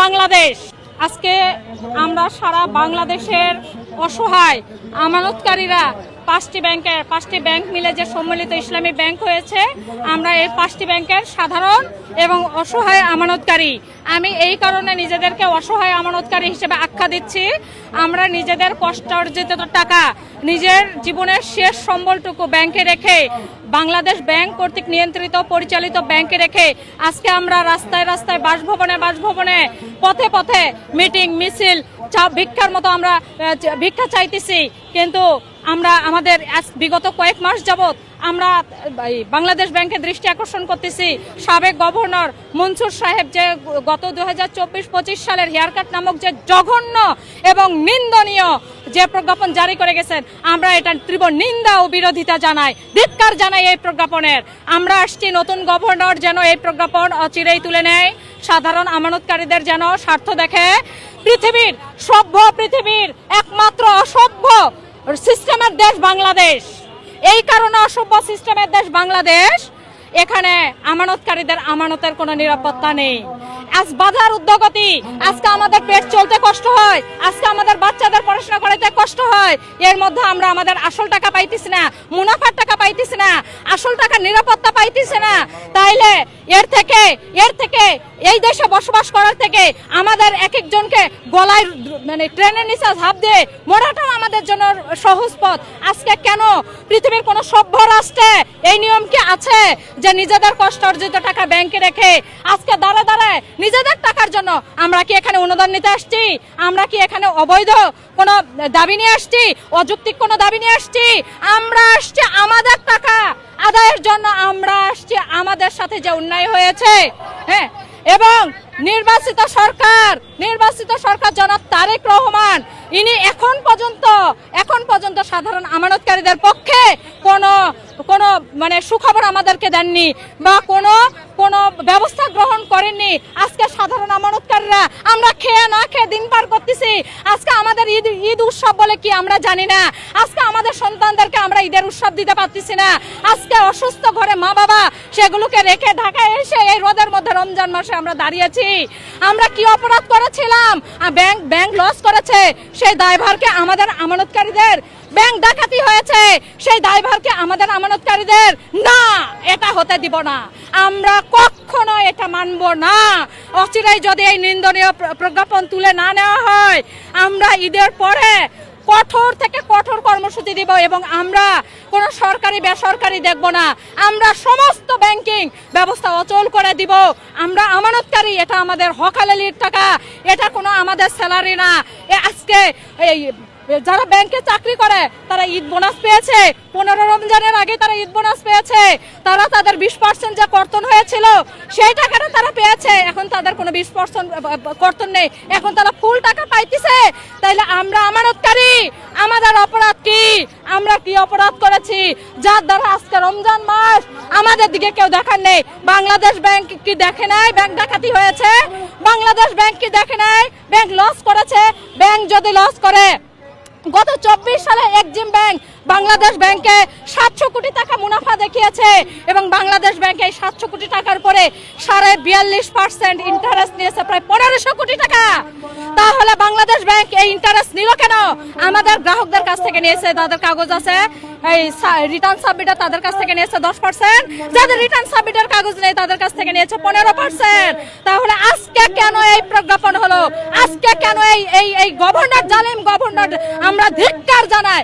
বাংলাদেশ। আজকে আমরা সারা বাংলাদেশের অসহায় আমানতকারীরা পাঁচটি ব্যাংক মিলে যে সম্মিলিত ইসলামী ব্যাংক হয়েছে, আমরা এই পাঁচটি ব্যাংকের সাধারণ এবং অসহায় আমানতকারী। আমি এই কারণে নিজেদেরকে অসহায় আমানতকারী হিসেবে আখ্যা দিচ্ছি। আমরা নিজেদের কষ্টার্জিত টাকা, নিজের জীবনের শেষ সম্বলটুকু ব্যাংকে রেখে, বাংলাদেশ ব্যাংক কর্তৃক নিয়ন্ত্রিত পরিচালিত ব্যাংকে রেখে আজকে আমরা রাস্তায় রাস্তায়, বাসভবনে, পথে পথে মিটিং মিছিল, ভিক্ষার মতো আমরা ভিক্ষা চাইতেছি। কিন্তু আমরা আমাদের বিগত কয়েক মাস যাবৎ আমরা বাংলাদেশ ব্যাংকের দৃষ্টি আকর্ষণ করতেছি। সাবেক গভর্নর মনসুর সাহেব যে গত 2024-25 সালের হেয়ারকাট নামক যে জঘন্য এবং নিন্দনীয় যে প্রজ্ঞাপন জারি করে গেছেন, আমরা এটা তীব্র নিন্দা ও বিরোধিতা জানাই, ধিক্কার জানাই এই প্রজ্ঞাপনের। আমরা আসছি নতুন গভর্নর যেন এই প্রজ্ঞাপন অচিরেই তুলে নেয়, সাধারণ আমানতকারীদের যেন স্বার্থ দেখে। পৃথিবীর একমাত্র অসভ্য সিস্টেমের দেশ বাংলাদেশ। এই কারণে অসভ্য সিস্টেমের দেশ বাংলাদেশ, এখানে আমানতকারীদের আমানতের কোনো নিরাপত্তা নেই। আজ বাধার উদ্যোগতি, আজকে আমাদের পেট চলতে কষ্ট হয়, আজকে আমাদের বাচ্চাদের পড়াশোনা করাতে কষ্ট হয়, এর মধ্যে আমরা আমাদের আসল টাকা পাইতেছি না, মুনাফার টাকা পাইতেছি না, আসল টাকার নিরাপত্তা পাইতেছি না। তাইলে এর থেকে এই দেশে বসবাস করার থেকে আমাদের এক একজনকে গলায় ট্রেনের নিচে ঝাঁপ দিয়ে মরাটাও আমাদের জন্য সহজ পথ। আজকে কেন পৃথিবীর কোন সভ্য রাষ্ট্রে এই নিয়ম কি আছে যে নিজেদের কষ্ট অর্জিত টাকা ব্যাংকে রেখে আজকে দাঁড়ায় নিজেদের টাকার জন্য আমরা কি এখানে অনুদান নিতে আসছি? আমরা কি এখানে অবৈধ কোনো দাবি নিয়ে আসছি? অযৌক্তিক কোনো দাবি নিয়ে আসছি? আমরা আসছি আমাদের টাকা আদায়ের জন্য। আমরা আসছি আমাদের সাথে যে অন্যায় হয়েছে, হ্যাঁ, এবং নির্বাচিত সরকার জনাব তারেক রহমান, ইনি এখন পর্যন্ত সাধারণ আমানতকারীদের পক্ষে কোনো সুখবর আমাদেরকে দেননি বা কোনো ব্যবস্থা গ্রহণ করেননি। আজকে সাধারণ আমানতকারীরা আমরা খেয়ে না খেয়ে দিন পার করতেছি। আজকে আমাদের ঈদ উৎসব বলে কি আমরা জানি না। আজকে আমাদের সন্তানদেরকে আমরা ঈদের উৎসব দিতে পারতেছি না। আজকে অসুস্থ ঘরে মা বাবা, সেগুলোকে রেখে ঢাকায় এসে এই রোদের মধ্যে রমজান মাসে আমরা দাঁড়িয়েছি। আমরা কি অপরাধ করেছিলাম? ব্যাংক লস করেছে, সেই দায়ভারকে আমাদের আমানতকারীদের, ব্যাংক ডাকাতি হয়েছে, সেই দায়ভারকে আমাদের আমানতকারীদের। না, এটা হতে দিব না, আমরা কখনো এটা মানব না। অচিরেই যদি এই নিন্দনীয় প্রজ্ঞাপন তুলে না নেওয়া হয়, আমরা ঈদের পরে কঠোর থেকে কঠোর কর্মসূচি দিব এবং আমরা কোনো সরকারি বেসরকারি দেখব না। আমরা সমস্ত ব্যাংকিং ব্যবস্থা অচল করে দিব। আমরা আমানতকারী, এটা আমাদের হকালেলির টাকা, এটা কোনো আমাদের স্যালারি না। আজকে এই যারা ব্যাংকে চাকরি করে তারা ঈদ বোনাস পেয়েছে, 15 রমজানের আগে তারা ঈদ বোনাস পেয়েছে, তারা তাদের 20% যে কর্তন হয়েছিল সেই টাকাটা তারা পেয়েছে। এখন তাদের কোনো 20% কর্তন নেই, এখন তারা ফুল টাকা পাইতেছে। তাইলে আমরা আমানতকারী, আমাদের অপরাধ কি? আমরা কি অপরাধ করেছি যার দ্বারা আজকে রমজান মাস আমাদের দিকে কেউ দেখার নেই? বাংলাদেশ ব্যাংক কি দেখে নাই ব্যাংক ডাকাতি হয়েছে? বাংলাদেশ ব্যাংক কি দেখে নাই ব্যাংক লস করেছে? ব্যাংক যদি লস করে, গত 24 সালে এক্সিম ব্যাংক বাংলাদেশ ব্যাংকে 700 কোটি টাকা মুনাফা দেখিয়েছে এবং বাংলাদেশ ব্যাংকে 700 কোটি টাকার পরে 42.5% ইন্টারেস্ট নিয়েছে, প্রায় 1500 কোটি টাকা। তাহলে বাংলাদেশ ব্যাংক এই ইন্টারেস্ট নিল কেন? আমাদের গ্রাহকদের কাছ থেকে নিয়েছে, তাদের কাগজ আছে, এই রিটার্ন সাবমিটার তাদের কাছ থেকে নিয়েছে 10%, যাদের রিটার্ন সাবমিটার কাগজ নেই তাদের কাছ থেকে নিয়েছে 15%। তাহলে আজকে কেন এই প্রজ্ঞাপন হলো? আজকে কেন এই গভর্নর, জালিম গভর্নর? আমরা ধিক্কার জানাই।